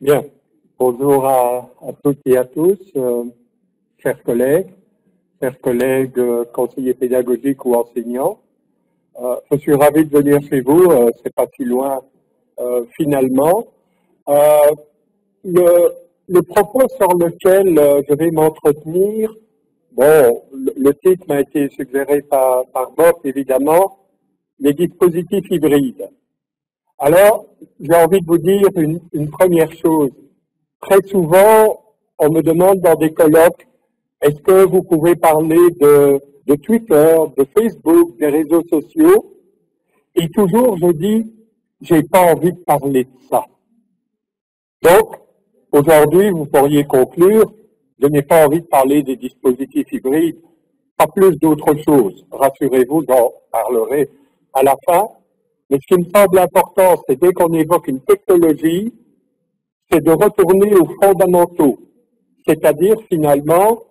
Bien. Bonjour à toutes et à tous, chers collègues, conseillers pédagogiques ou enseignants. Je suis ravi de venir chez vous, c'est pas si loin finalement. Le propos sur lequel je vais m'entretenir, bon, le titre m'a été suggéré par Bob, évidemment, les dispositifs hybrides. Alors, j'ai envie de vous dire une première chose. Très souvent, on me demande dans des colloques, est-ce que vous pouvez parler de Twitter, de Facebook, des réseaux sociaux? Et toujours, je dis, j'ai pas envie de parler de ça. Donc, aujourd'hui, vous pourriez conclure, je n'ai pas envie de parler des dispositifs hybrides, pas plus d'autre chose. Rassurez-vous, j'en parlerai à la fin. Mais ce qui me semble important, c'est dès qu'on évoque une technologie, c'est de retourner aux fondamentaux. C'est-à-dire, finalement,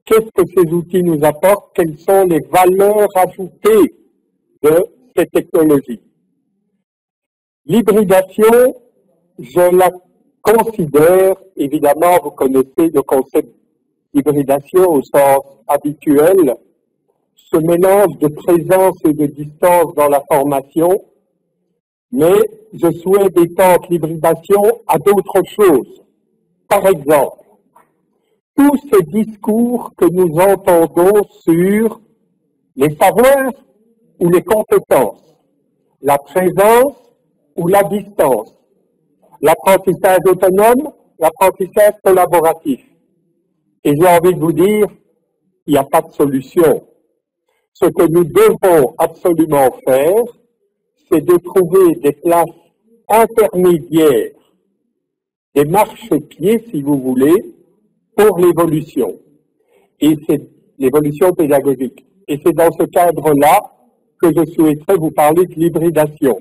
qu'est-ce que ces outils nous apportent, quelles sont les valeurs ajoutées de ces technologies. L'hybridation, je la considère, évidemment, vous connaissez le concept d'hybridation au sens habituel, ce mélange de présence et de distance dans la formation, mais je souhaite étendre l'hybridation à d'autres choses. Par exemple, tous ces discours que nous entendons sur les savoirs ou les compétences, la présence ou la distance, l'apprentissage autonome, l'apprentissage collaboratif. Et j'ai envie de vous dire, il n'y a pas de solution. Ce que nous devons absolument faire, c'est de trouver des places intermédiaires, des marchepieds, si vous voulez, pour l'évolution. Et c'est l'évolution pédagogique. Et c'est dans ce cadre-là que je souhaiterais vous parler de l'hybridation.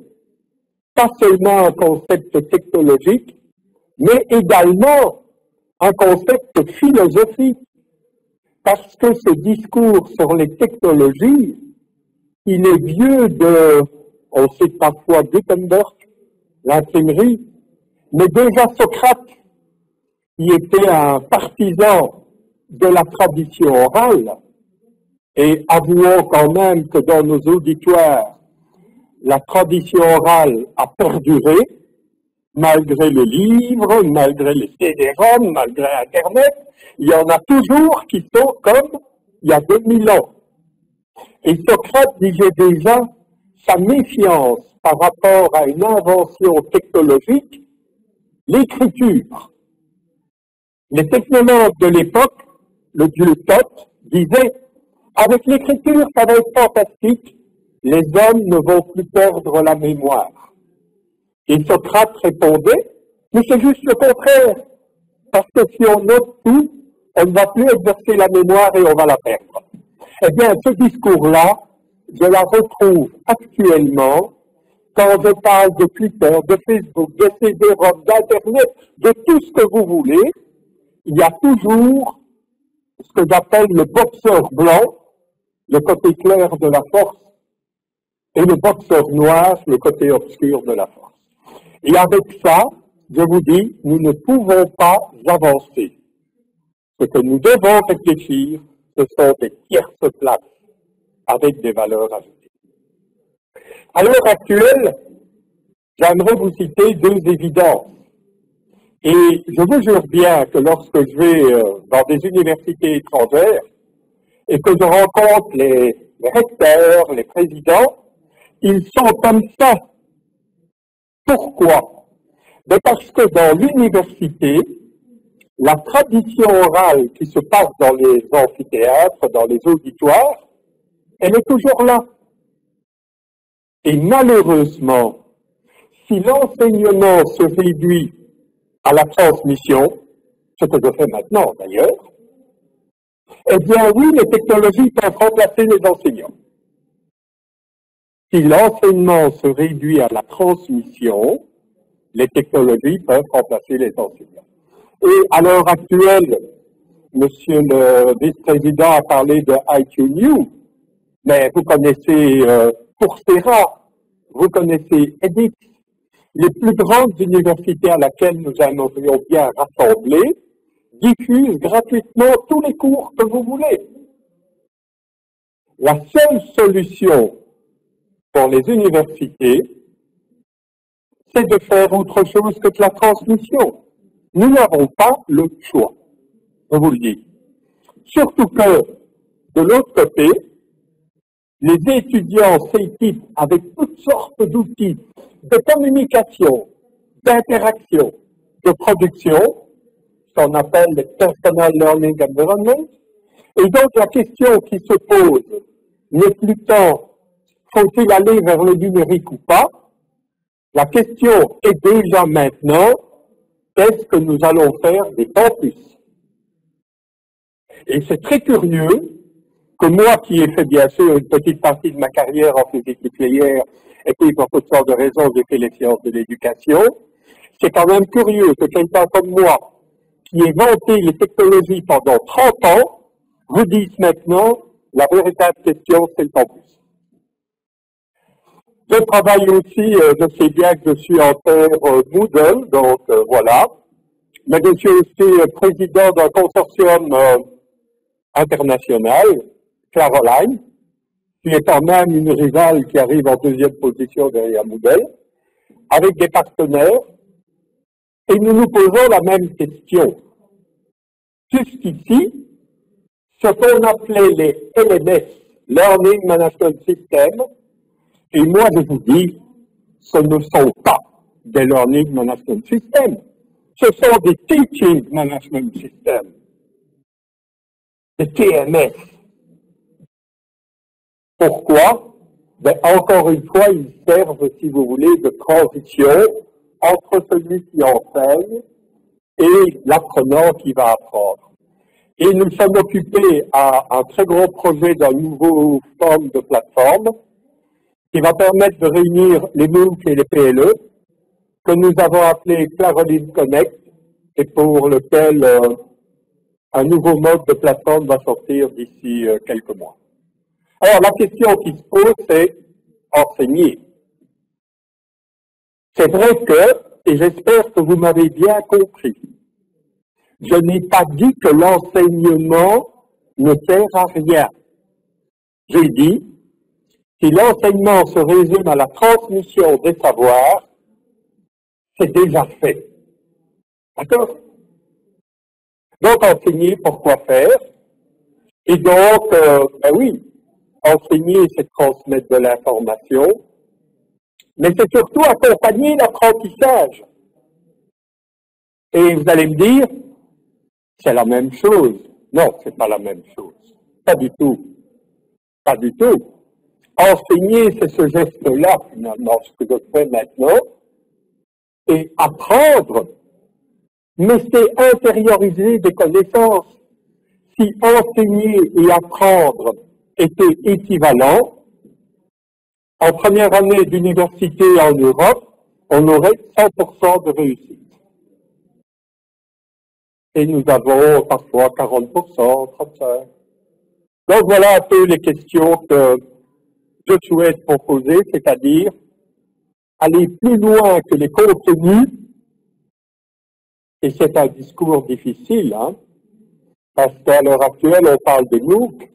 Pas seulement un concept technologique, mais également un concept philosophique. Parce que ce discours sur les technologies, il est vieux de, on cite parfois Gutenberg, l'imprimerie, mais déjà Socrate, qui était un partisan de la tradition orale, et avouons quand même que dans nos auditoires, la tradition orale a perduré, malgré le livre, malgré les CD-ROM, malgré Internet, il y en a toujours qui sont comme il y a 2000 ans. Et Socrate disait déjà sa méfiance par rapport à une invention technologique, l'écriture. Les technologues de l'époque, le dieu Thoth, disaient « Avec l'écriture, ça va être fantastique, les hommes ne vont plus perdre la mémoire. » Et Socrate répondait « Mais c'est juste le contraire, parce que si on note tout, on ne va plus exercer la mémoire et on va la perdre. » Eh bien, ce discours-là, je la retrouve actuellement quand je parle de Twitter, de Facebook, de CD-ROM, d'Internet, de tout ce que vous voulez. Il y a toujours ce que j'appelle le boxeur blanc, le côté clair de la force, et le boxeur noir, le côté obscur de la force. Et avec ça, je vous dis, nous ne pouvons pas avancer. Ce que nous devons réfléchir, ce sont des tierces places avec des valeurs ajoutées. À l'heure actuelle, j'aimerais vous citer deux évidences. Et je vous jure bien que lorsque je vais dans des universités étrangères et que je rencontre les recteurs, les présidents, ils sont comme ça. Pourquoi? Mais parce que dans l'université, la tradition orale qui se passe dans les amphithéâtres, dans les auditoires, elle est toujours là. Et malheureusement, si l'enseignement se réduit à la transmission, ce que je fais maintenant d'ailleurs, eh bien oui, les technologies peuvent remplacer les enseignants. Si l'enseignement se réduit à la transmission, les technologies peuvent remplacer les enseignants. Et à l'heure actuelle, Monsieur le vice-président a parlé de IQnew, mais vous connaissez Coursera, vous connaissez edX, les plus grandes universités à laquelle nous aimerions bien rassembler diffusent gratuitement tous les cours que vous voulez. La seule solution pour les universités, c'est de faire autre chose que de la transmission. Nous n'avons pas le choix, je vous le dis. Surtout que, de l'autre côté, les étudiants s'équipent avec toutes sortes d'outils de communication, d'interaction, de production, ce qu'on appelle le Personal Learning Environment. Et donc la question qui se pose n'est plus tant faut-il aller vers le numérique ou pas. La question est déjà maintenant, qu'est-ce que nous allons faire des campus? Et c'est très curieux que moi, qui ai fait bien sûr une petite partie de ma carrière en physique nucléaire, et puis pour toutes sortes de raisons, j'ai fait les sciences de l'éducation, c'est quand même curieux que quelqu'un comme moi, qui ait vanté les technologies pendant 30 ans, vous dise maintenant, la véritable question, c'est le campus. Je travaille aussi, je sais bien que je suis en terre Moodle, donc voilà, mais je suis aussi président d'un consortium international, Caroline, qui est quand même une rivale qui arrive en deuxième position derrière Moodle, avec des partenaires, et nous nous posons la même question. Jusqu'ici, ce qu'on appelait les LMS, Learning Management System, et moi je vous dis, ce ne sont pas des Learning Management Systems, ce sont des Teaching Management Systems, des TMS. Pourquoi? Ben, encore une fois, ils servent, si vous voulez, de transition entre celui qui enseigne et l'apprenant qui va apprendre. Et nous sommes occupés à un très gros projet d'un nouveau forme de plateforme qui va permettre de réunir les MOOC et les PLE, que nous avons appelé Caroline Connect, et pour lequel un nouveau mode de plateforme va sortir d'ici quelques mois. Alors, la question qui se pose, c'est enseigner. C'est vrai que, et j'espère que vous m'avez bien compris, je n'ai pas dit que l'enseignement ne sert à rien. J'ai dit, si l'enseignement se résume à la transmission des savoirs, c'est déjà fait. D'accord? Donc, enseigner, pourquoi faire? Et donc, ben oui, enseigner, c'est transmettre de l'information, mais c'est surtout accompagner l'apprentissage. Et vous allez me dire, c'est la même chose. Non, c'est pas la même chose. Pas du tout. Pas du tout. Enseigner, c'est ce geste-là, finalement, ce que je fais maintenant, et apprendre, mais c'est intérioriser des connaissances. Si enseigner et apprendre étaient équivalents, en première année d'université en Europe, on aurait 100% de réussite. Et nous avons parfois 40%, 35%. Donc voilà un peu les questions que je souhaite proposer, c'est-à-dire aller plus loin que les contenus, et c'est un discours difficile, hein, parce qu'à l'heure actuelle, on parle de MOOC,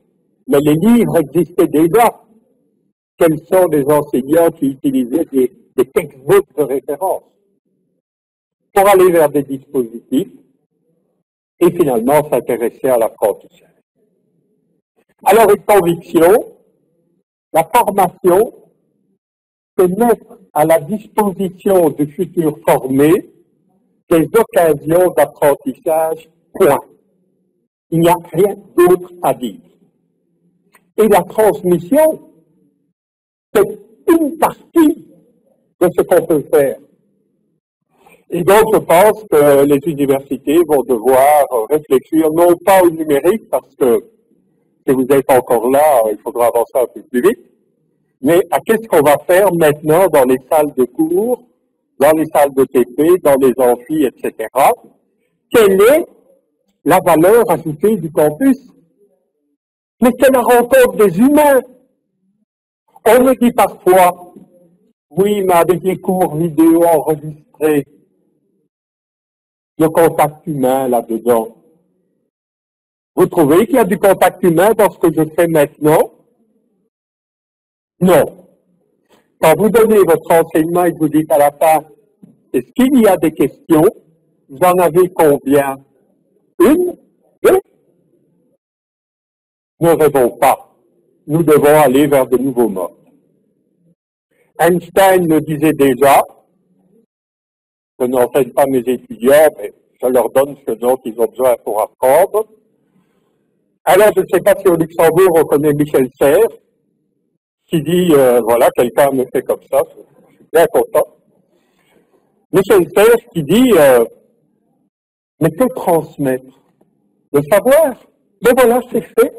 mais les livres existaient déjà. Quels sont les enseignants qui utilisaient des textbooks de référence pour aller vers des dispositifs et finalement s'intéresser à l'apprentissage. Alors, une conviction, la formation, c'est mettre à la disposition du futur formé des occasions d'apprentissage, point. Il n'y a rien d'autre à dire. Et la transmission, c'est une partie de ce qu'on peut faire. Et donc, je pense que les universités vont devoir réfléchir non pas au numérique, parce que si vous êtes encore là, il faudra avancer un peu plus vite, mais à qu'est-ce qu'on va faire maintenant dans les salles de cours, dans les salles de TP, dans les amphis, etc. Quelle est la valeur ajoutée du campus? Mais c'est la rencontre des humains. On me dit parfois, Oui, mais avec les cours vidéo enregistrés, le contact humain là-dedans. Vous trouvez qu'il y a du contact humain dans ce que je fais maintenant? Non. Quand vous donnez votre enseignement et que vous dites à la fin, est-ce qu'il y a des questions? Vous en avez combien? Une? Deux? Ne rêvons pas. Nous devons aller vers de nouveaux modes. Einstein me disait déjà, je n'enseigne pas mes étudiants, mais je leur donne ce dont ils ont besoin pour apprendre. Alors, je ne sais pas si au Luxembourg, on connaît Michel Serres, qui dit, voilà, quelqu'un me fait comme ça, je suis bien content. Michel Serres qui dit, mais que transmettre? Le savoir? Mais voilà, c'est fait.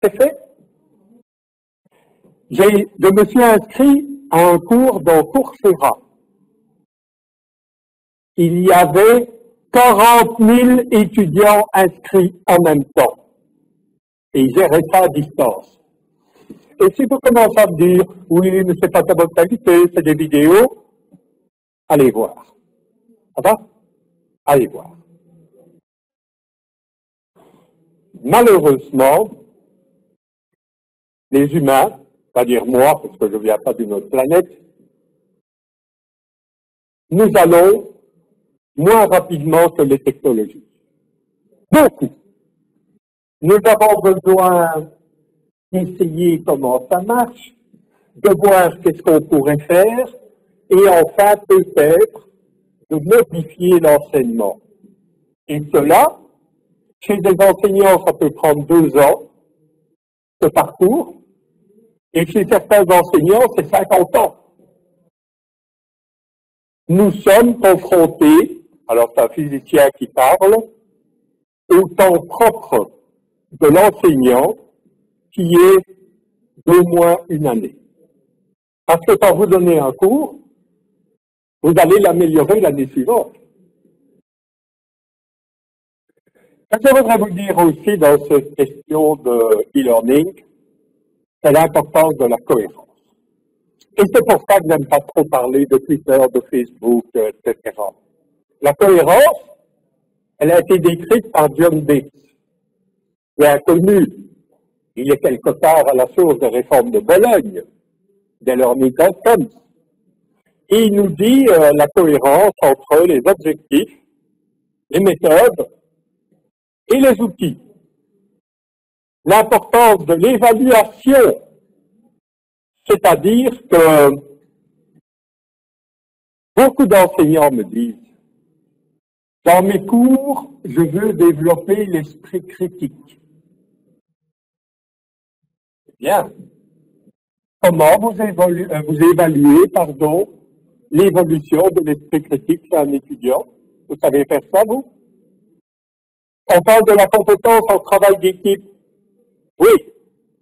C'est fait. Je me suis inscrit à un cours dans Coursera. Il y avait 40 000 étudiants inscrits en même temps. Et ils géraient ça à distance. Et si vous commencez à me dire, oui, mais c'est pas de bonne qualité, c'est des vidéos, allez voir. Ça va? Allez voir. Malheureusement, les humains, c'est-à-dire moi, parce que je ne viens pas d'une autre planète, nous allons moins rapidement que les technologies. Beaucoup. Nous avons besoin d'essayer comment ça marche, de voir qu'est-ce qu'on pourrait faire, et enfin, peut-être, de modifier l'enseignement. Et cela, chez des enseignants, ça peut prendre 2 ans, ce parcours, et chez certains enseignants, c'est 50 ans. Nous sommes confrontés, alors c'est un physicien qui parle, au temps propre de l'enseignant qui est d'au moins une année. Parce que quand vous donnez un cours, vous allez l'améliorer l'année suivante. Ce que je voudrais vous dire aussi dans cette question de e-learning, c'est l'importance de la cohérence. Et c'est pour ça que je n'aime pas trop parler de Twitter, de Facebook, etc. La cohérence, elle a été décrite par John Dee, qui est inconnu. Il est quelque part à la source des réformes de Bologne, des learning outcomes. Et il nous dit la cohérence entre les objectifs, les méthodes et les outils. L'importance de l'évaluation, c'est-à-dire que beaucoup d'enseignants me disent, dans mes cours, je veux développer l'esprit critique. Bien. Comment vous évaluez, l'évolution de l'esprit critique chez un étudiant? Vous savez faire ça, vous? On parle de la compétence en travail d'équipe. Oui,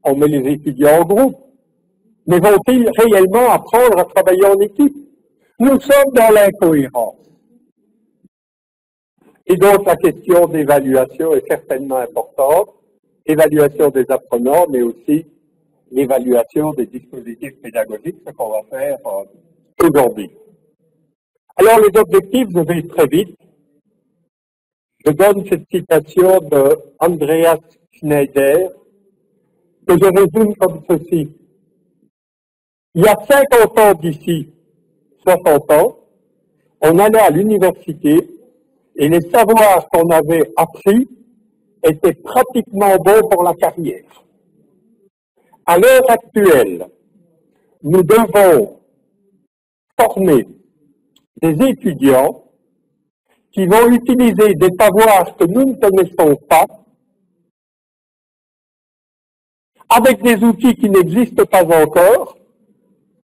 on met les étudiants en groupe. Mais vont-ils réellement apprendre à travailler en équipe? Nous sommes dans l'incohérence. Et donc, la question d'évaluation est certainement importante. Évaluation des apprenants, mais aussi l'évaluation des dispositifs pédagogiques, ce qu'on va faire aujourd'hui. Alors, les objectifs, je vais très vite. Je donne cette citation de Andreas Schneider, que je résume comme ceci. Il y a 50 ans d'ici, 60 ans, on allait à l'université et les savoirs qu'on avait appris étaient pratiquement bons pour la carrière. À l'heure actuelle, nous devons former des étudiants qui vont utiliser des savoirs que nous ne connaissons pas avec des outils qui n'existent pas encore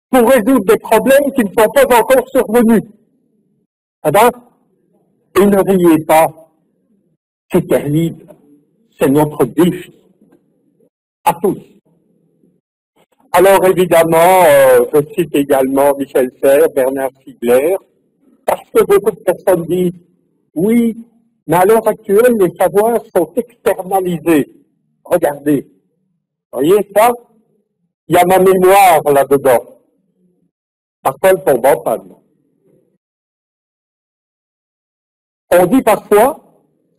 pour résoudre des problèmes qui ne sont pas encore survenus. Eh bien, et ne riez pas, c'est terrible, c'est notre défi, à tous. Alors évidemment, je cite également Michel Serres, Bernard Stiegler, parce que beaucoup de personnes disent, oui, mais à l'heure actuelle, les savoirs sont externalisés. Regardez, voyez ça? Il y a ma mémoire là-dedans. Parfois, elles tombent en panne. On dit parfois,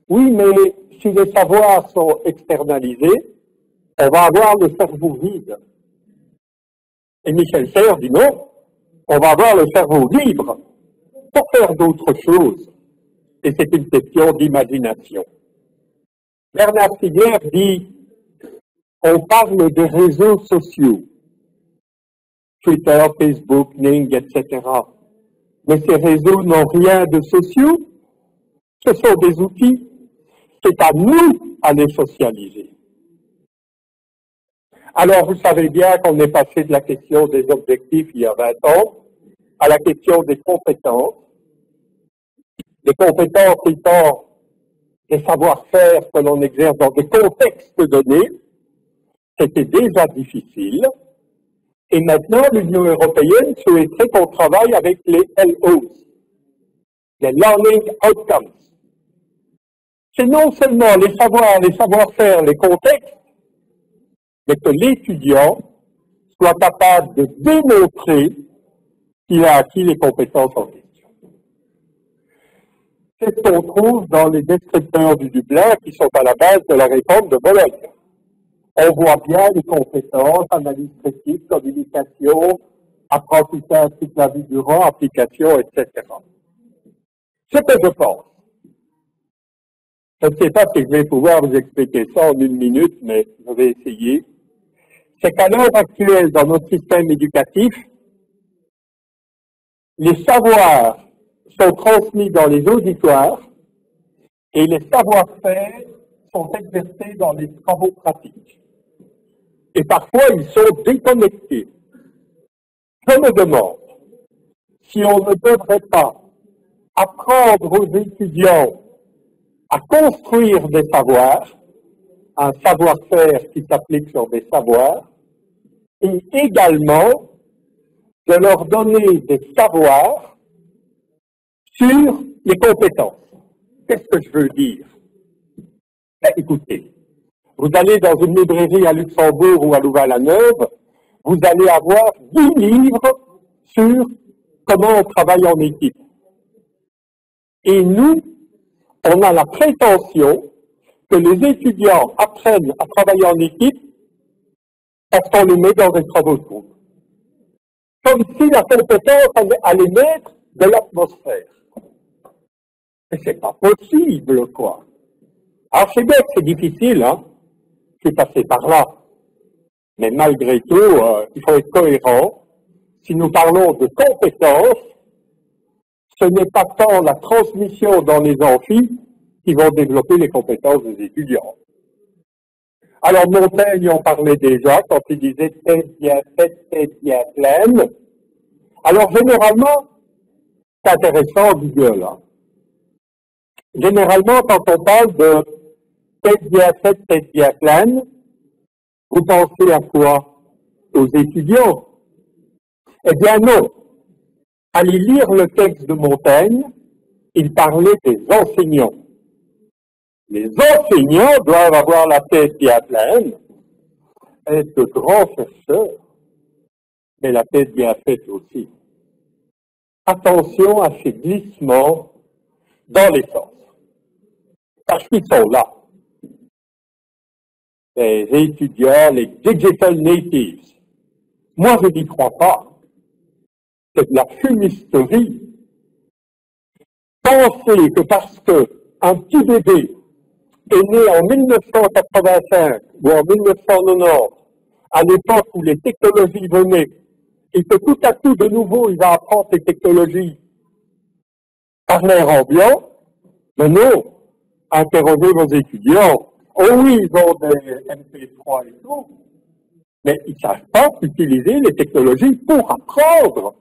oui, mais si les savoirs sont externalisés, on va avoir le cerveau vide. Et Michel Serres dit non, on va avoir le cerveau libre pour faire d'autres choses. Et c'est une question d'imagination. Bernard Stiegler dit, on parle des réseaux sociaux, Twitter, Facebook, Ning, etc. Mais ces réseaux n'ont rien de sociaux. Ce sont des outils. C'est à nous à les socialiser. Alors, vous savez bien qu'on est passé de la question des objectifs il y a 20 ans à la question des compétences. Les compétences étant des savoir-faire que l'on exerce dans des contextes donnés, c'était déjà difficile. Et maintenant, l'Union européenne souhaiterait qu'on travaille avec les LOs, les Learning Outcomes. C'est non seulement les savoirs, les savoir-faire, les contextes, mais que l'étudiant soit capable de démontrer qu'il a acquis les compétences en question. C'est ce qu'on trouve dans les descripteurs du Dublin qui sont à la base de la réforme de Bologne. On voit bien les compétences, analyse critique, communication, apprentissage toute la vie durant, application, etc. Ce que je pense, je ne sais pas si je vais pouvoir vous expliquer ça en 1 minute, mais je vais essayer, c'est qu'à l'heure actuelle, dans notre système éducatif, les savoirs sont transmis dans les auditoires et les savoir-faire sont exercés dans les travaux pratiques. Et parfois, ils sont déconnectés. Je me demande si on ne devrait pas apprendre aux étudiants à construire des savoirs, un savoir-faire qui s'applique sur des savoirs, et également de leur donner des savoirs sur les compétences. Qu'est-ce que je veux dire? Ben, écoutez, vous allez dans une librairie à Luxembourg ou à Louvain-la-Neuve, vous allez avoir 10 livres sur comment on travaille en équipe. Et nous, on a la prétention que les étudiants apprennent à travailler en équipe parce qu'on les met dans des travaux de groupe. Comme si la compétence allait mettre de l'atmosphère. Et c'est pas possible, quoi. Alors c'est bien que c'est difficile, hein. Je suis passé par là. Mais malgré tout, il faut être cohérent. Si nous parlons de compétences, ce n'est pas tant la transmission dans les amphis qui vont développer les compétences des étudiants. Alors Montaigne en parlait déjà quand il disait « tête bien faite, tête bien pleine ». Alors généralement, c'est intéressant Google. Hein. Généralement, quand on parle de « tête bien faite, tête bien pleine », vous pensez à quoi? Aux étudiants? Eh bien non. Allez lire le texte de Montaigne, il parlait des enseignants. Les enseignants doivent avoir la tête bien pleine, être de grands chercheurs, mais la tête bien faite aussi. Attention à ces glissements dans les sens. Parce qu'ils sont là. Les étudiants, les digital natives. Moi, je n'y crois pas. C'est de la fumisterie. Pensez que parce qu'un petit bébé est né en 1985 ou en 1990, à l'époque où les technologies venaient, et que tout à coup, de nouveau, il va apprendre ces technologies par l'air ambiant, mais non, interrogez vos étudiants. Oh oui, ils ont des MP3 et tout, mais ils ne savent pas utiliser les technologies pour apprendre.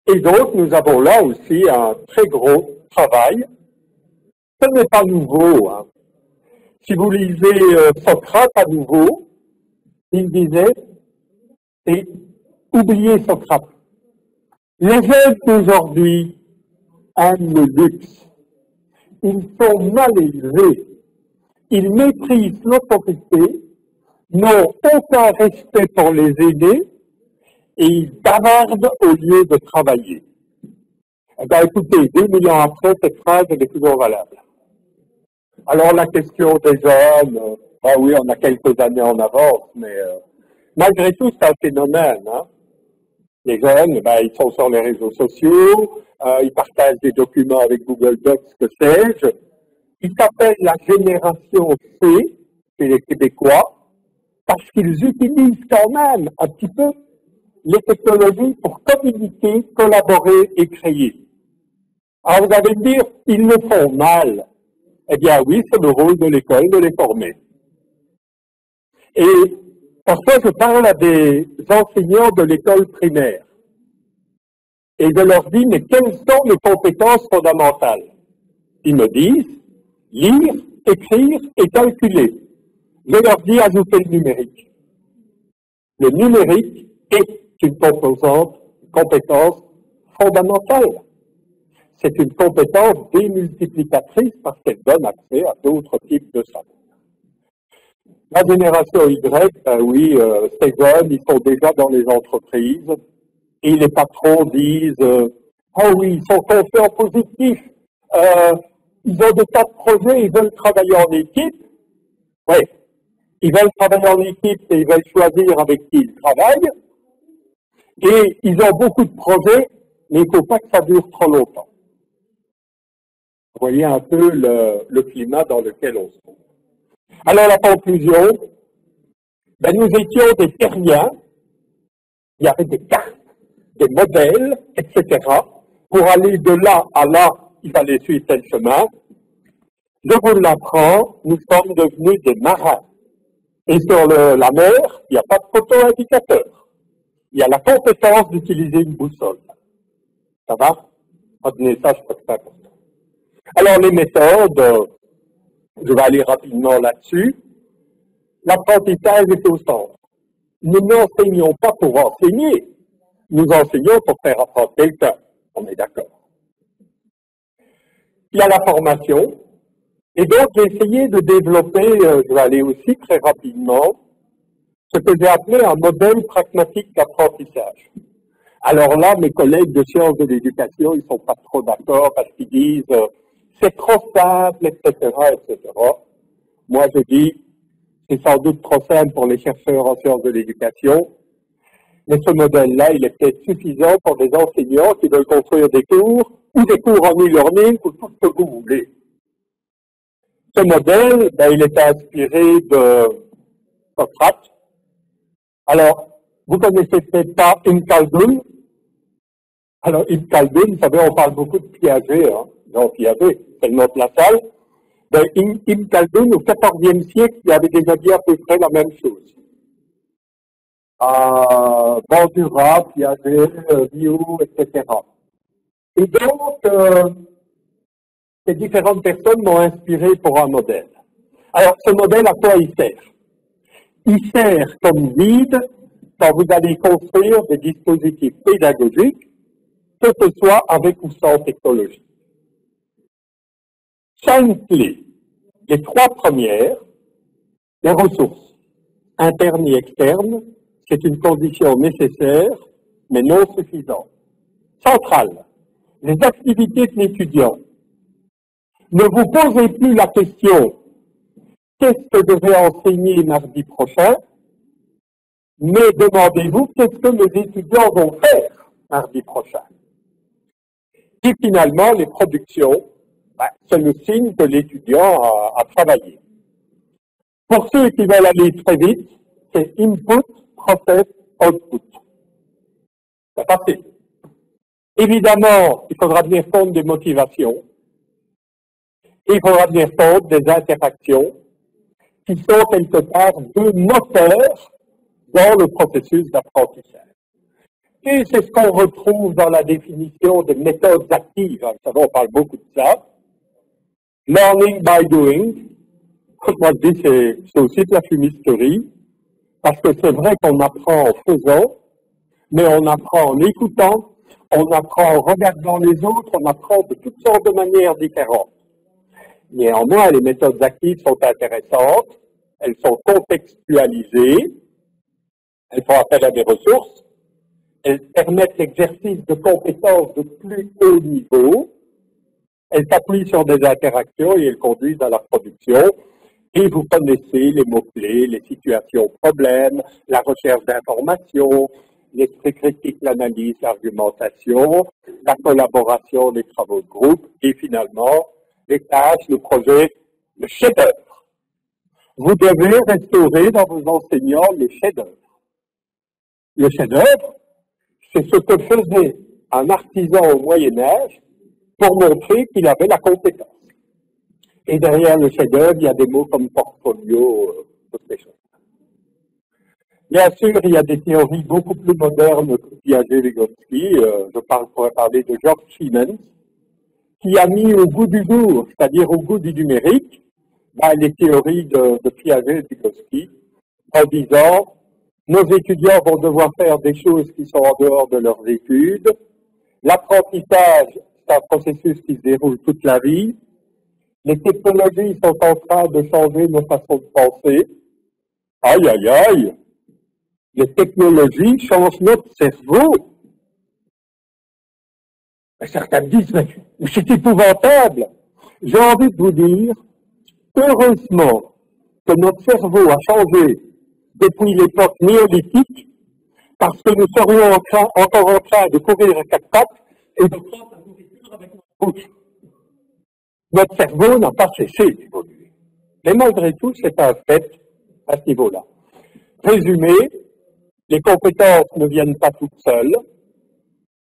Et donc, nous avons là aussi un très gros travail. Ce n'est pas nouveau. Hein. Si vous lisez Socrate à nouveau, il disait, et oubliez Socrate. Les jeunes d'aujourd'hui aiment le luxe. Ils sont mal élevés. Ils méprisent l'autorité, n'ont aucun respect pour les aînés et ils bavardent au lieu de travailler. Eh bien, écoutez, 2000 ans après, cette phrase elle est toujours valable. Alors la question des jeunes, ben oui, on a quelques années en avance, mais malgré tout, c'est un phénomène. Hein. Les jeunes, ben, ils sont sur les réseaux sociaux, ils partagent des documents avec Google Docs, que sais-je. Ils s'appellent la génération C, chez les Québécois, parce qu'ils utilisent quand même un petit peu les technologies pour communiquer, collaborer et créer. Alors vous allez me dire, ils le font mal. Eh bien oui, c'est le rôle de l'école de les former. Et parfois je parle à des enseignants de l'école primaire et je leur dis, mais quelles sont les compétences fondamentales? Ils me disent, lire, écrire et calculer. Je leur dis, ajoutez le numérique. Le numérique est une compétence fondamentale. C'est une compétence démultiplicatrice parce qu'elle donne accès à d'autres types de savoir. La génération Y, ben oui, ces jeunes, ils sont déjà dans les entreprises et les patrons disent ah oui, ils sont confiants positifs, ils ont des tas de projets, ils veulent travailler en équipe. Oui, ils veulent travailler en équipe et ils veulent choisir avec qui ils travaillent. Et ils ont beaucoup de projets, mais il ne faut pas que ça dure trop longtemps. Vous voyez un peu le climat dans lequel on se trouve. Alors la conclusion, ben, nous étions des terriens, il y avait des cartes, des modèles, etc. Pour aller de là à là, il fallait suivre tel chemin. Je vous l'apprends, nous sommes devenus des marins. Et sur la mer, il n'y a pas de photo-indicateur. Il y a la compétence d'utiliser une boussole. Ça va? Retenez ça, je crois que c'est important. Alors les méthodes, je vais aller rapidement là-dessus. L'apprentissage est au centre. Nous n'enseignons pas pour enseigner, nous enseignons pour faire apprendre quelqu'un. On est d'accord. Il y a la formation. Et donc, j'ai essayé de développer, je vais aller aussi très rapidement, ce que j'ai appelé un modèle pragmatique d'apprentissage. Alors là, mes collègues de sciences de l'éducation, ils sont pas trop d'accord parce qu'ils disent c'est trop simple, etc., etc. Moi, je dis c'est sans doute trop simple pour les chercheurs en sciences de l'éducation, mais ce modèle-là, il est peut-être suffisant pour des enseignants qui veulent construire des cours ou des cours en e-learning ou tout ce que vous voulez. Ce modèle, ben, il est inspiré de Socrate. Alors, vous connaissez peut-être pas Ibn Khaldun. Alors, Ibn Khaldun, vous savez, on parle beaucoup de Piaget, hein. Non, Piaget, c'est le nom de la salle. Ben, Ibn Khaldun, au XIVe siècle, il avait déjà dit à peu près la même chose. Bandura, Piaget, Rioux, etc. Et donc, ces différentes personnes m'ont inspiré pour un modèle. Alors, ce modèle, à quoi il sert? Il sert comme guide quand vous allez construire des dispositifs pédagogiques, que ce soit avec ou sans technologie. 5 clés. Les 3 premières, les ressources internes et externes, c'est une condition nécessaire, mais non suffisante. Centrale, les activités de l'étudiant. Ne vous posez plus la question qu'est-ce que je vais enseigner mardi prochain, mais demandez-vous qu'est-ce que mes étudiants vont faire mardi prochain. Et finalement, les productions, c'est le signe que l'étudiant a travaillé. Pour ceux qui veulent aller très vite, c'est input, process, output. C'est facile. Évidemment, il faudra tenir compte des motivations. Il faudra tenir compte des interactions qui sont quelque part deux moteurs dans le processus d'apprentissage. Et c'est ce qu'on retrouve dans la définition des méthodes actives. Vous savez, on parle beaucoup de ça. Learning by doing. Moi, je dis c'est aussi de la fumisterie, parce que c'est vrai qu'on apprend en faisant, mais on apprend en écoutant, on apprend en regardant les autres, on apprend de toutes sortes de manières différentes. Néanmoins, les méthodes actives sont intéressantes, elles sont contextualisées, elles font appel à des ressources, elles permettent l'exercice de compétences de plus haut niveau, elles s'appuient sur des interactions et elles conduisent à la production. Et vous connaissez les mots-clés, les situations problèmes, la recherche d'informations, l'esprit critique, l'analyse, l'argumentation, la collaboration, les travaux de groupe et finalement les tâches, le projet, le chef-d'œuvre. Vous devez restaurer dans vos enseignants le chef-d'œuvre. Le chef-d'œuvre, c'est ce que faisait un artisan au Moyen-Âge pour montrer qu'il avait la compétence. Et derrière le chef-d'œuvre, il y a des mots comme portfolio, toutes ces choses. Bien sûr, il y a des théories beaucoup plus modernes que Piaget-Vygotsky. Pourrais parler de George Siemens, qui a mis au goût du jour, c'est-à-dire au goût du numérique, les théories de Piaget-Vygotsky, en disant nos étudiants vont devoir faire des choses qui sont en dehors de leurs études. L'apprentissage, c'est un processus qui se déroule toute la vie. Les technologies sont en train de changer nos façons de penser. Aïe, aïe, aïe! Les technologies changent notre cerveau. Et certains me disent, mais c'est épouvantable. J'ai envie de vous dire, heureusement que notre cerveau a changé depuis l'époque néolithique, parce que nous serions encore en train de courir à quatre pattes et de prendre la nourriture avec notre bouche. Notre cerveau n'a pas cessé d'évoluer. Mais malgré tout, c'est un fait à ce niveau-là. Résumé, les compétences ne viennent pas toutes seules.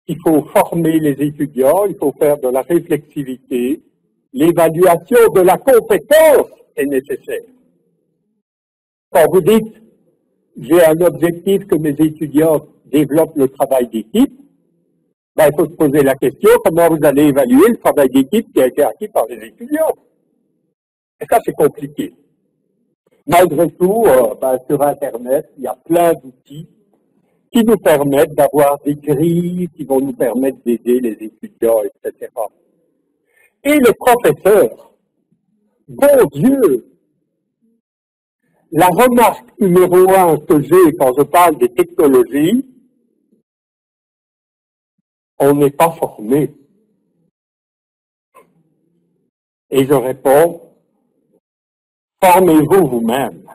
Il faut former les étudiants, il faut faire de la réflexivité. L'évaluation de la compétence est nécessaire. Quand vous dites, j'ai un objectif que mes étudiants développent le travail d'équipe, il faut se poser la question, comment vous allez évaluer le travail d'équipe qui a été acquis par les étudiants? Et ça, c'est compliqué. Malgré tout, sur Internet, il y a plein d'outils qui nous permettent d'avoir des grilles, qui vont nous permettre d'aider les étudiants, etc. Et les professeurs, bon Dieu, la remarque numéro 1 que j'ai quand je parle des technologies, on n'est pas formé. Et je réponds, formez-vous vous-même.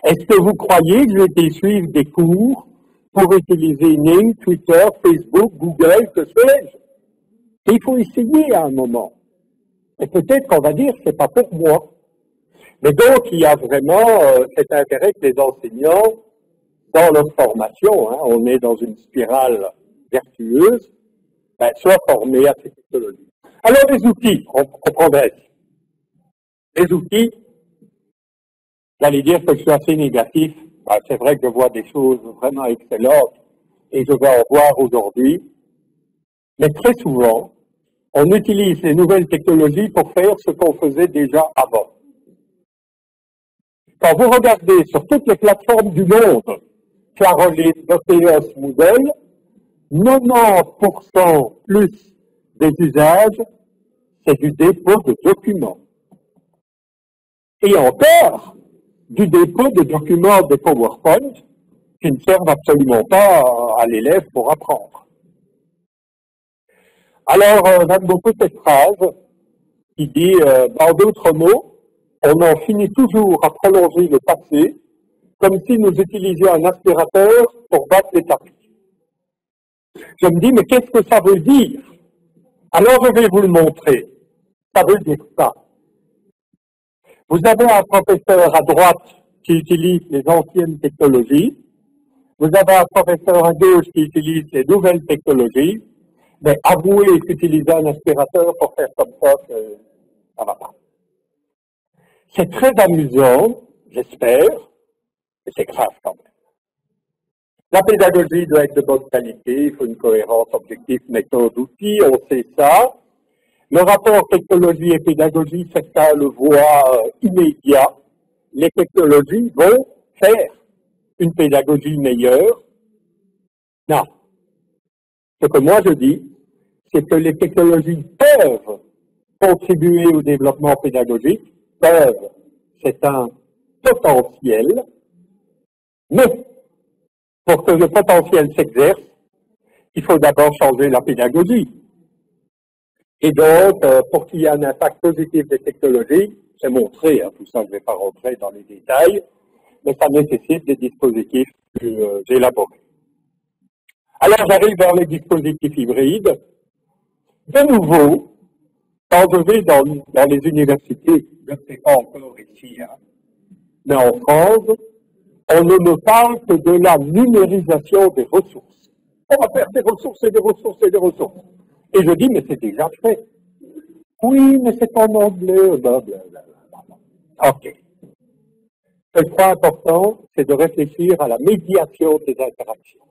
Est-ce que vous croyez que j'ai été suivre des cours pour utiliser Ning, Twitter, Facebook, Google, que sais-je? Il faut essayer à un moment. Et peut-être qu'on va dire, c'est pas pour moi. Mais donc, il y a vraiment cet intérêt que les enseignants, dans leur formation, on est dans une spirale vertueuse, soient formés à ces technologies. Alors, les outils, on progresse. Les outils, j'allais dire que je suis assez négatif. C'est vrai que je vois des choses vraiment excellentes et je vais en voir aujourd'hui. Mais très souvent, on utilise les nouvelles technologies pour faire ce qu'on faisait déjà avant. Quand vous regardez sur toutes les plateformes du monde, Caroline, Doteos, Moodle, 90% plus des usages, c'est du dépôt de documents. Et encore, du dépôt de documents de PowerPoint qui ne servent absolument pas à l'élève pour apprendre. Alors, j'aime beaucoup cette phrase qui dit, en d'autres mots, on en finit toujours à prolonger le passé comme si nous utilisions un aspirateur pour battre les tapis. Je me dis, mais qu'est-ce que ça veut dire? Alors, je vais vous le montrer. Ça veut dire ça. Vous avez un professeur à droite qui utilise les anciennes technologies. Vous avez un professeur à gauche qui utilise les nouvelles technologies. Mais avouez qu'utiliser un aspirateur pour faire comme ça ne va pas. C'est très amusant, j'espère, mais c'est grave quand même. La pédagogie doit être de bonne qualité, il faut une cohérence, objectif, méthode, outil, on sait ça. Le rapport technologie et pédagogie, certains le voient immédiat. Les technologies vont faire une pédagogie meilleure. Non. Ce que moi je dis, c'est que les technologies peuvent contribuer au développement pédagogique, c'est un potentiel, mais Pour que le potentiel s'exerce, il faut d'abord changer la pédagogie. Et donc, pour qu'il y ait un impact positif des technologies, c'est montré, tout ça je ne vais pas rentrer dans les détails, mais ça nécessite des dispositifs plus élaborés. Alors j'arrive vers les dispositifs hybrides. De nouveau, quand je vais dans les universités, je ne sais pas encore ici, mais en France, on ne me parle que de la numérisation des ressources. On va faire des ressources et des ressources et des ressources. Et je dis, mais c'est déjà fait. Oui, mais c'est en anglais, blablabla. OK. Ce qui est important, c'est de réfléchir à la médiation des interactions.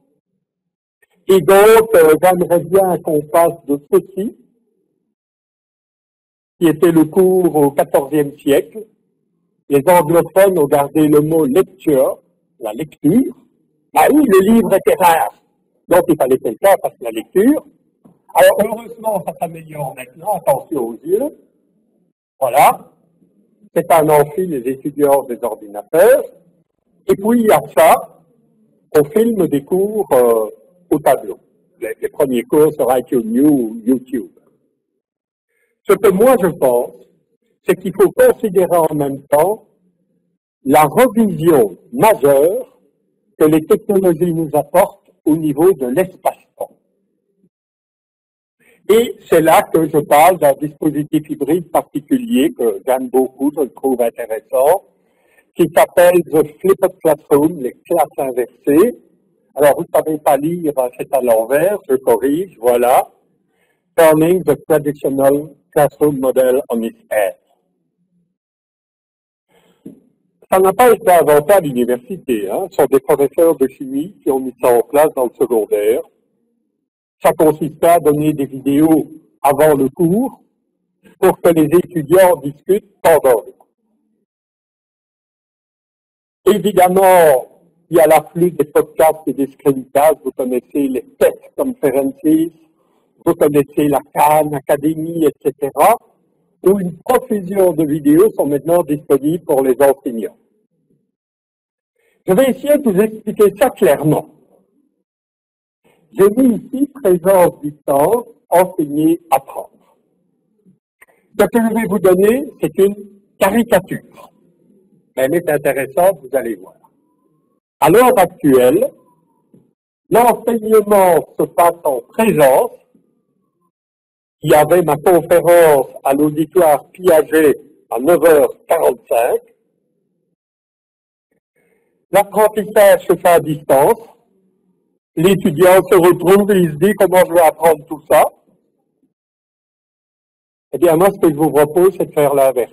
Et donc, j'aimerais bien qu'on passe de ceci, qui était le cours au XIVe siècle. Les anglophones ont gardé le mot lecture, la lecture. Ah oui, le livre était rare. Donc, il fallait quelqu'un fasse la lecture. Alors, heureusement, ça s'améliore maintenant. Attention aux yeux. Voilà. C'est un amphi, les étudiants des ordinateurs. Et puis, il y a ça. On filme des cours au tableau. Les premiers cours sur iTunes ou YouTube. Ce que moi, je pense, c'est qu'il faut considérer en même temps la revision majeure que les technologies nous apportent au niveau de l'espace-temps. Et c'est là que je parle d'un dispositif hybride particulier que j'aime beaucoup, je le trouve intéressant, qui s'appelle The Flipped Classroom, les classes inversées. Alors, vous ne savez pas lire, c'est à l'envers, je corrige, voilà. Turning the traditional classroom model on its head. Ça n'a pas été inventé à l'université, Ce sont des professeurs de chimie qui ont mis ça en place dans le secondaire. Ça consistait à donner des vidéos avant le cours pour que les étudiants discutent pendant le cours. Évidemment, il y a l'afflux des podcasts et des screencasts. Vous connaissez les TED Conferences, vous connaissez la Khan Academy, etc., où une profusion de vidéos sont maintenant disponibles pour les enseignants. Je vais essayer de vous expliquer ça clairement. J'ai mis ici présence, distance, enseigner, apprendre. Ce que je vais vous donner, c'est une caricature. Elle est intéressante, vous allez voir. À l'heure actuelle, l'enseignement se passe en présence. Il y avait ma conférence à l'auditoire Piaget à 9h45. L'apprentissage se fait à distance. L'étudiant se retrouve et il se dit comment je vais apprendre tout ça. Eh bien, moi, ce que je vous propose, c'est de faire l'inverse.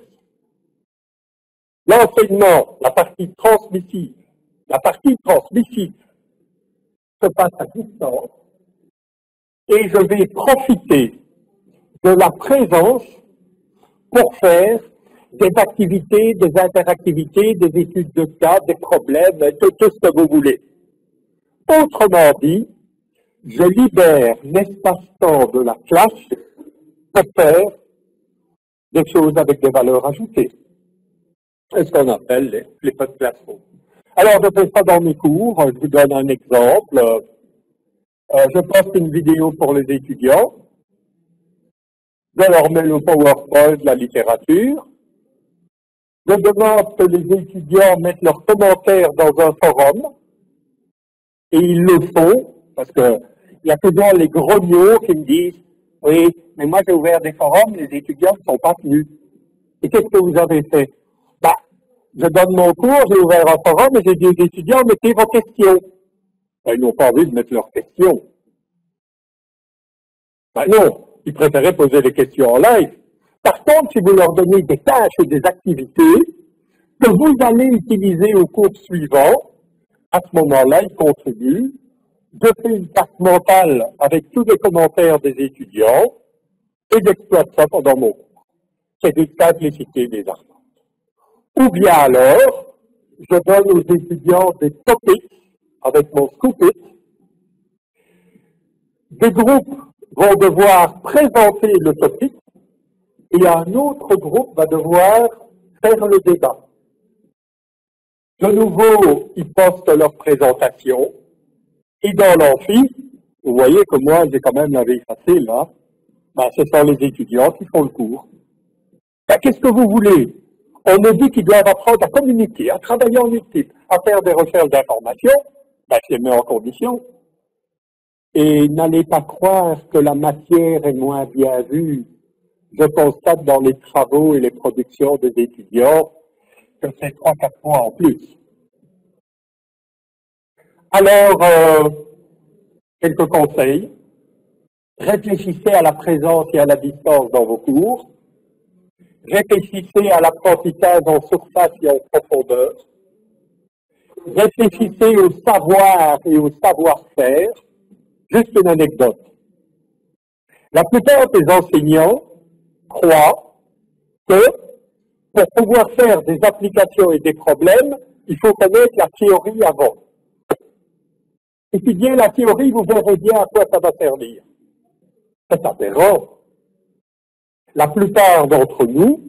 L'enseignement, la partie transmissive se passe à distance et je vais profiter de la présence pour faire des activités, des interactivités, des études de cas, des problèmes, tout ce que vous voulez. Autrement dit, je libère l'espace-temps de la classe pour faire des choses avec des valeurs ajoutées. C'est ce qu'on appelle les pods classroom. Alors, je fais ça dans mes cours. Je vous donne un exemple. Je poste une vidéo pour les étudiants. Je leur mets le PowerPoint de la littérature. Je demande que les étudiants mettent leurs commentaires dans un forum. Et ils le font, parce que il y a toujours les grognots qui me disent « Oui, mais moi j'ai ouvert des forums, les étudiants ne sont pas venus. » Et qu'est-ce que vous avez fait? Je donne mon cours, j'ai ouvert un forum et j'ai dit aux étudiants, mettez vos questions. Ils n'ont pas envie de mettre leurs questions. Non, ils préféraient poser les questions en live. Par contre, si vous leur donnez des tâches et des activités que vous allez utiliser au cours suivant, à ce moment-là, ils contribuent. Je fais une carte mentale avec tous les commentaires des étudiants et j'exploite ça pendant mon cours. C'est une simplicité des arguments. Ou bien alors, je donne aux étudiants des topics avec mon Scoopit. Des groupes vont devoir présenter le topic et un autre groupe va devoir faire le débat. De nouveau, ils postent leur présentation. Et dans l'amphi, vous voyez que moi, j'ai quand même la vie facile, hein. Ben, ce sont les étudiants qui font le cours. Ben, qu'est-ce que vous voulez? On me dit qu'ils doivent apprendre à communiquer, à travailler en équipe, à faire des recherches d'informations. Ben, je les mets en condition. Et n'allez pas croire que la matière est moins bien vue. Je constate dans les travaux et les productions des étudiants que c'est 3-4 points en plus. Alors, quelques conseils. Réfléchissez à la présence et à la distance dans vos cours. Réfléchissez à l'apprentissage en surface et en profondeur. Réfléchissez au savoir et au savoir-faire. Juste une anecdote. La plupart des enseignants croient que pour pouvoir faire des applications et des problèmes, il faut connaître la théorie avant. Étudiez la théorie, vous verrez bien à quoi ça va servir. C'est aberrant. La plupart d'entre nous,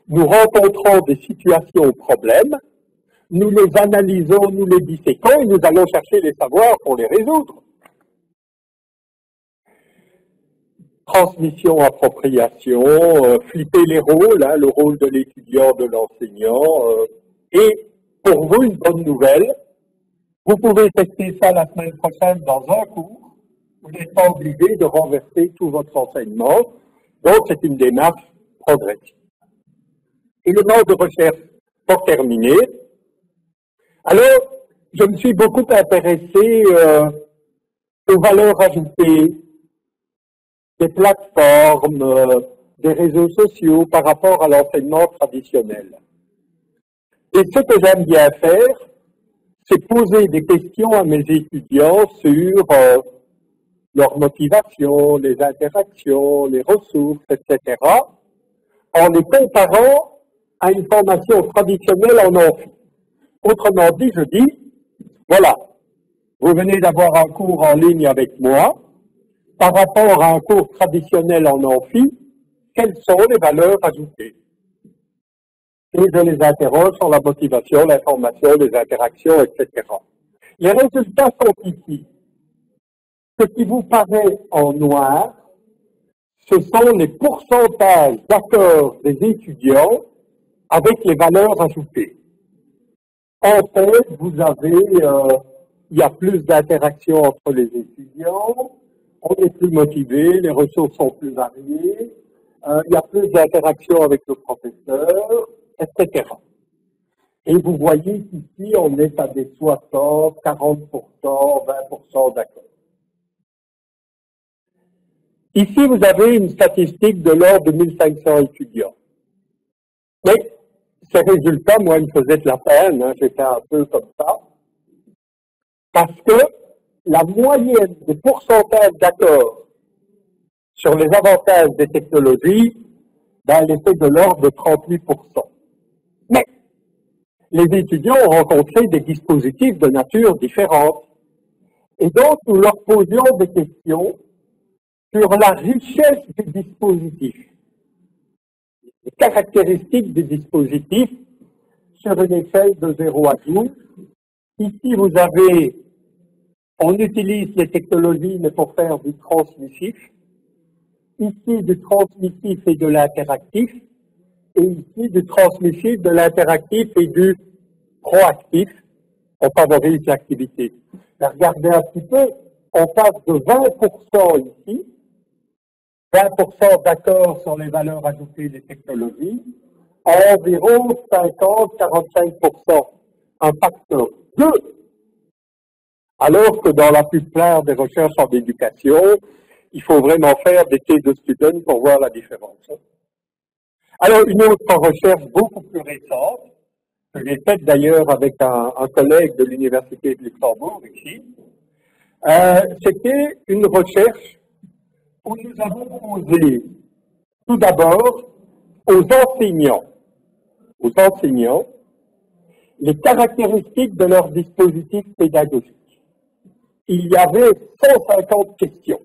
nous rencontrons des situations ou problèmes, nous les analysons, nous les disséquons et nous allons chercher les savoirs pour les résoudre. Transmission, appropriation, flipper les rôles, hein, le rôle de l'étudiant, de l'enseignant. Et pour vous, une bonne nouvelle, vous pouvez tester ça la semaine prochaine dans un cours. Vous n'êtes pas obligé de renverser tout votre enseignement. Donc, c'est une démarche progressive. Élément de recherche pour terminer. Alors, je me suis beaucoup intéressé aux valeurs ajoutées des plateformes, des réseaux sociaux par rapport à l'enseignement traditionnel. Et ce que j'aime bien faire, c'est poser des questions à mes étudiants sur leur motivation, les interactions, les ressources, etc., en les comparant à une formation traditionnelle en amphi. Autrement dit, je dis, voilà, vous venez d'avoir un cours en ligne avec moi, par rapport à un cours traditionnel en amphi, quelles sont les valeurs ajoutées? Et je les interroge sur la motivation, l'information, les interactions, etc. Les résultats sont ici. Ce qui vous paraît en noir, ce sont les pourcentages d'accord des étudiants avec les valeurs ajoutées. En fait, vous avez, il y a plus d'interaction entre les étudiants, on est plus motivé, les ressources sont plus variées, il y a plus d'interaction avec le professeur, etc. Et vous voyez qu'ici, on est à des 60, 40%, 20% d'accord. Ici, vous avez une statistique de l'ordre de 1500 étudiants. Mais ces résultats, moi, ils me faisaient de la peine, hein, j'étais un peu comme ça, parce que la moyenne des pourcentages d'accord sur les avantages des technologies, ben, elle était de l'ordre de 38%. Mais les étudiants ont rencontré des dispositifs de nature différente. Et donc, nous leur posions des questions sur la richesse du dispositif, les caractéristiques du dispositif sur une échelle de 0 à 12. Ici, vous avez, on utilise les technologies, mais pour faire du transmissif. Ici, du transmissif et de l'interactif. Et ici, du transmissif, de l'interactif et du proactif. On favorise l'activité. Regardez un petit peu, on passe de 20% ici, 20% d'accord sur les valeurs ajoutées des technologies, à environ 50-45%, un facteur 2, alors que dans la plupart des recherches en éducation, il faut vraiment faire des case de students pour voir la différence. Alors, une autre recherche beaucoup plus récente, que j'ai faite d'ailleurs avec un collègue de l'Université de Luxembourg ici, c'était une recherche où nous avons posé tout d'abord aux enseignants les caractéristiques de leur dispositif pédagogique. Il y avait 150 questions.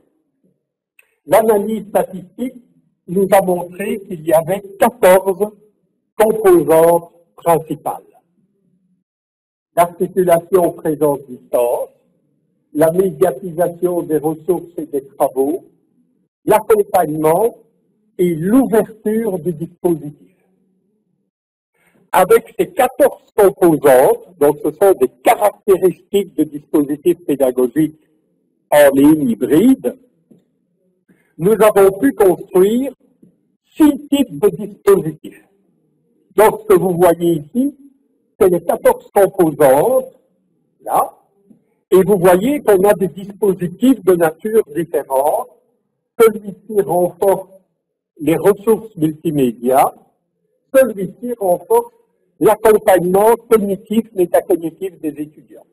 L'analyse statistique nous a montré qu'il y avait 14 composantes principales. L'articulation présence-distance, la médiatisation des ressources et des travaux, l'accompagnement et l'ouverture du dispositif. Avec ces 14 composantes, donc ce sont des caractéristiques de dispositifs pédagogiques en ligne hybride, nous avons pu construire 6 types de dispositifs. Donc ce que vous voyez ici, c'est les 14 composantes, là, et vous voyez qu'on a des dispositifs de nature différente. Celui-ci renforce les ressources multimédia, celui-ci renforce l'accompagnement cognitif, métacognitif des étudiants.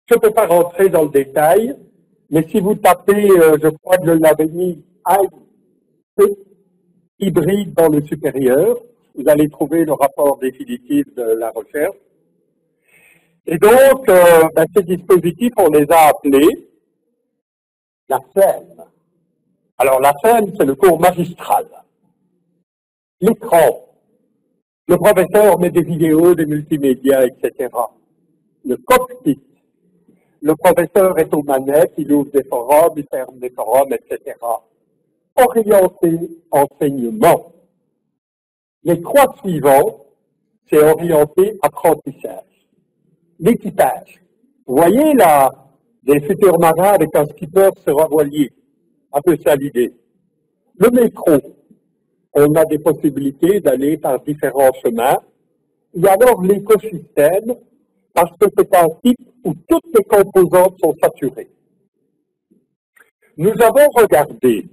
Je ne peux pas rentrer dans le détail, mais si vous tapez, je crois que je l'avais mis, hybride dans le supérieur, vous allez trouver le rapport définitif de la recherche. Et donc, ces dispositifs, on les a appelés la SEM. Alors, la SEM, c'est le cours magistral. L'écran. Le professeur met des vidéos, des multimédias, etc. Le cockpit. Le professeur est aux manettes, il ouvre des forums, il ferme des forums, etc. Orienté enseignement. Les 3 suivants, c'est orienté apprentissage. L'équipage. Vous voyez là, les futurs marins avec un skipper sur un voilier. Un peu ça l'idée. Le métro. On a des possibilités d'aller par différents chemins. Et alors l'écosystème, parce que c'est un type où toutes les composantes sont saturées. Nous avons regardé,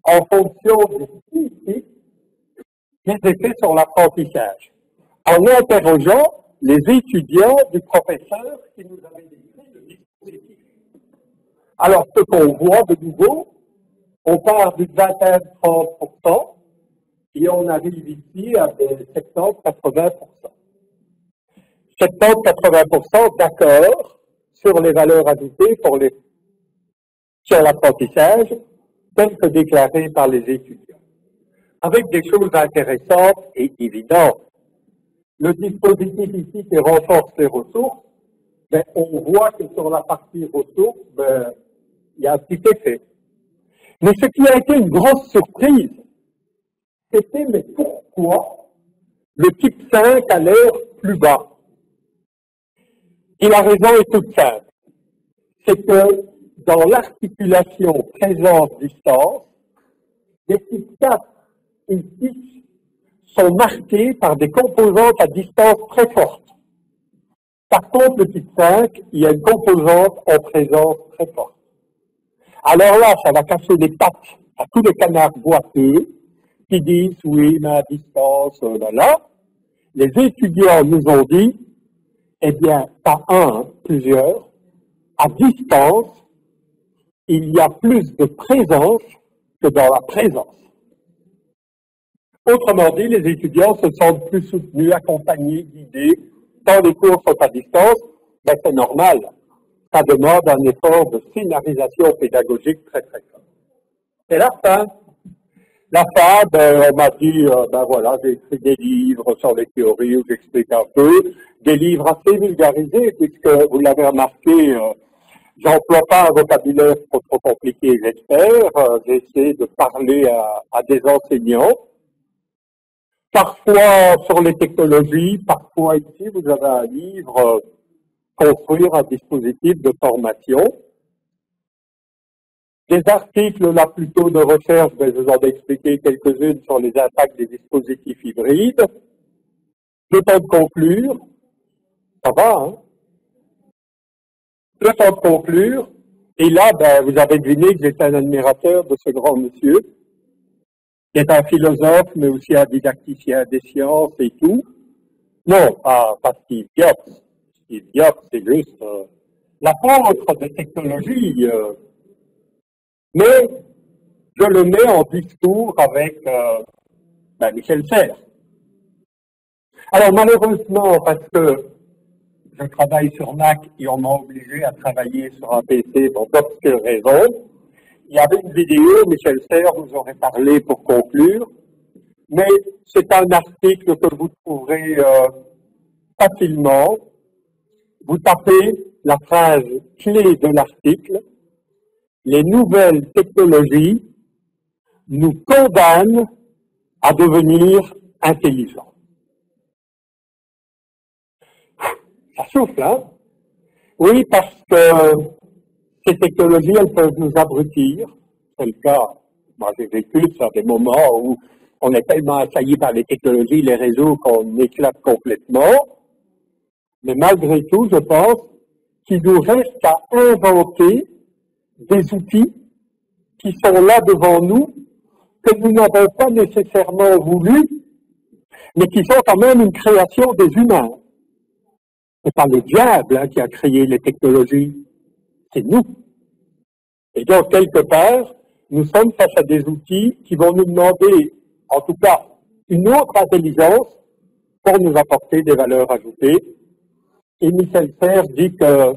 en fonction des 6 types, les effets sur l'apprentissage, en interrogeant les étudiants du professeur qui nous avait décrit le dispositif. Alors, ce qu'on voit de nouveau, on part du 21-30%, et on arrive ici à des 70-80%. 70-80% d'accord sur les valeurs ajoutées sur l'apprentissage, telles que déclarées par les étudiants. Avec des choses intéressantes et évidentes. Le dispositif ici qui renforce les ressources, on voit que sur la partie ressources, il y a un petit effet. Mais ce qui a été une grosse surprise, c'était mais pourquoi le type 5 a l'air plus bas? Et la raison est toute simple. C'est que dans l'articulation présence-distance, les types 4 et 6 sont marqués par des composantes à distance très fortes. Par contre, le type 5, il y a une composante en présence très forte. Alors là, ça va casser les pattes à tous les canards boiteux qui disent « oui, mais à distance, là. » Les étudiants nous ont dit « eh bien, pas un, plusieurs. À distance, il y a plus de présence que dans la présence. » Autrement dit, les étudiants se sentent plus soutenus, accompagnés, guidés. Quand les cours sont à distance, c'est normal. Ça demande un effort de scénarisation pédagogique très très fort. Et la fin. La fin, on m'a dit, voilà, j'ai écrit des livres sur les théories où j'explique un peu, des livres assez vulgarisés, puisque vous l'avez remarqué, j'emploie pas un vocabulaire trop compliqué, j'espère. J'essaie de parler à des enseignants. Parfois sur les technologies, parfois ici, vous avez un livre, construire un dispositif de formation. Des articles là plutôt de recherche, je vous en ai expliqué quelques-unes sur les impacts des dispositifs hybrides. Le temps de conclure, ça va, hein? Le temps de conclure, et là, vous avez deviné que j'étais un admirateur de ce grand monsieur, qui est un philosophe, mais aussi un didacticien des sciences et tout. Non, pas Steve Jobs. Steve Jobs, c'est juste l'apôtre des technologies. Mais je le mets en discours avec Michel Serres. Alors malheureusement, parce que je travaille sur Mac et on m'a obligé à travailler sur un PC pour d'autres raisons, il y avait une vidéo, Michel Serres vous aurait parlé pour conclure, mais c'est un article que vous trouverez facilement vous tapez la phrase clé de l'article, les nouvelles technologies nous condamnent à devenir intelligents. Ça souffle, hein? Oui, parce que ces technologies, elles peuvent nous abrutir. C'est le cas. Moi, j'ai vécu ça, des moments où on est tellement assailli par les technologies, les réseaux, qu'on éclate complètement. Mais malgré tout, je pense qu'il nous reste à inventer des outils qui sont là devant nous, que nous n'avons pas nécessairement voulu, mais qui sont quand même une création des humains. C'est pas le diable qui a créé les technologies, c'est nous. Et donc, quelque part, nous sommes face à des outils qui vont nous demander, en tout cas, une autre intelligence pour nous apporter des valeurs ajoutées. Et Michel Serres dit que,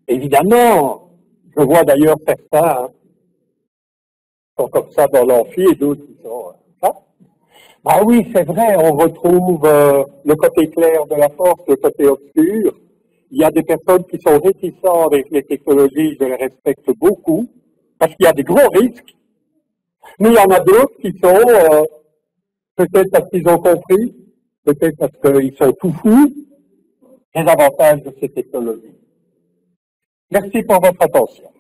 évidemment, je vois d'ailleurs certains sont comme ça dans l'amphi et d'autres qui sont ça. Ah oui, c'est vrai, on retrouve le côté clair de la force, le côté obscur. Il y a des personnes qui sont réticentes avec les technologies, je les respecte beaucoup, parce qu'il y a des gros risques. Mais il y en a d'autres qui sont, peut-être parce qu'ils ont compris, peut-être parce qu'ils sont tout fous, les avantages de ces technologies. Merci pour votre attention.